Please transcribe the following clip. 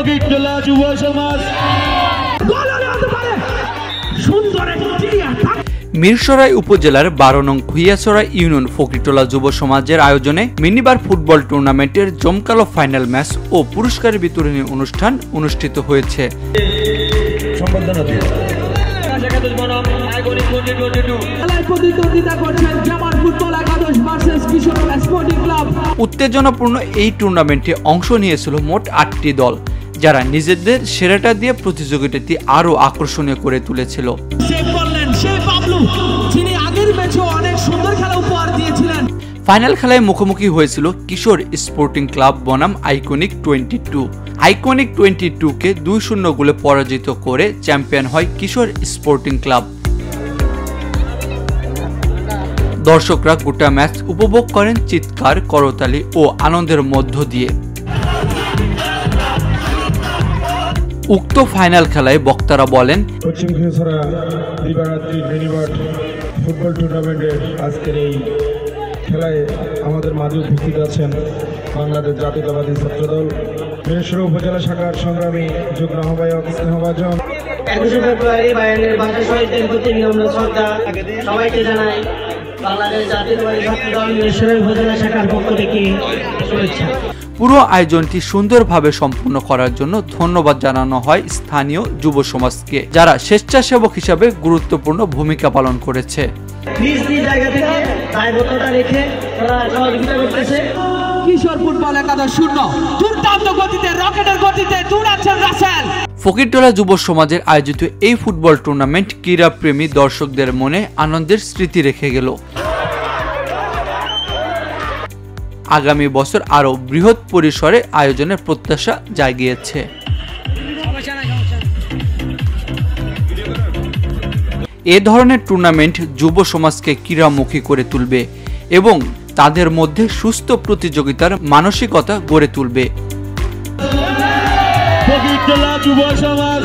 ফকিরতলা যুব সমাজ মিরসরাই উপজেলার 12 নং ভুইয়াছড়া ইউনিয়ন ফকিরতলা যুব সমাজের আয়োজনে মিনিবার ফুটবল টুর্নামেন্টের জমকালো ফাইনাল ম্যাচ ও পুরস্কার বিতরণী অনুষ্ঠান অনুষ্ঠিত হয়েছে। উত্তেজনাপূর্ণ এই টুর্নামেন্টে অংশ নিয়েছিল মোট 8টি দল, যারা নিজেদের সেরাটা দিয়ে প্রতিযোগিতাটি আরো আকর্ষণীয় করে তুলেছিল। ফাইনাল খেলায় মুখোমুখি হয়েছিল কিশোর স্পোর্টিং ক্লাব বনাম আইকনিক 22। আইকনিক 22কে 2-0 গোলে পরাজিত করে চ্যাম্পিয়ন হয় কিশোর স্পোর্টিং ক্লাব। দর্শকরা গোটা ম্যাচ উপভোগ করেন চিৎকার, করতালি ও আনন্দের মধ্য দিয়ে। উক্ত ফাইনাল খেলায় বক্তারা বলেন, পশ্চিম ভুইয়াছড়া দিবারাত্রি মিনিবার ফুটবল টুর্নামেন্টের আজকের এই খেলায় আমাদের মাঝে উপস্থিত আছেন বাংলাদেশ জাতীয়তাবাদী ছাত্রদল মিরসরাই উপজেলা শাখার সংগ্রামী যুগ্ম আহ্বায়ক স্নেহভাজন। 21 ফেব্রুয়ারি বায়ান্নের ভাষা শহীদদের প্রতি বিনম্র শ্রদ্ধা সবাইকে জানাই বাংলাদেশ জাতীয়তাবাদী ছাত্রদল মিরসরাই উপজেলা শাখার পক্ষ থেকে শুভেচ্ছা। পুরো আয়োজনটি সুন্দরভাবে সম্পন্ন করার জন্য ধন্যবাদ জানানো হয় স্থানীয় যুব সমাজকে, যারা স্বেচ্ছাসেবক হিসাবে গুরুত্বপূর্ণ ভূমিকা পালন করেছে। নিজ নিজ জায়গা থেকে দায়বদ্ধতা রেখে তারা সহযোগিতা করতেছে। কিশোর ফুটবল একাদশ 0 দুর্দান্ত গতিতে রকেটের গতিতে দৌড়াচ্ছেন রাসেল। ফকিরতলা যুব সমাজের আয়োজিত এই ফুটবল টুর্নামেন্ট ক্রীড়াপ্রেমী দর্শকদের মনে আনন্দের স্মৃতি রেখে গেল। আগামী বছর আরো বৃহৎ পরিসরে আয়োজনের প্রত্যাশা জাগিয়েছে। এ ধরনের টুর্নামেন্ট যুব সমাজকে ক্রীড়ামুখী করে তুলবে এবং তাদের মধ্যে সুস্থ প্রতিযোগিতার মানসিকতা গড়ে তুলবে। ফকিরতলা যুব সমাজ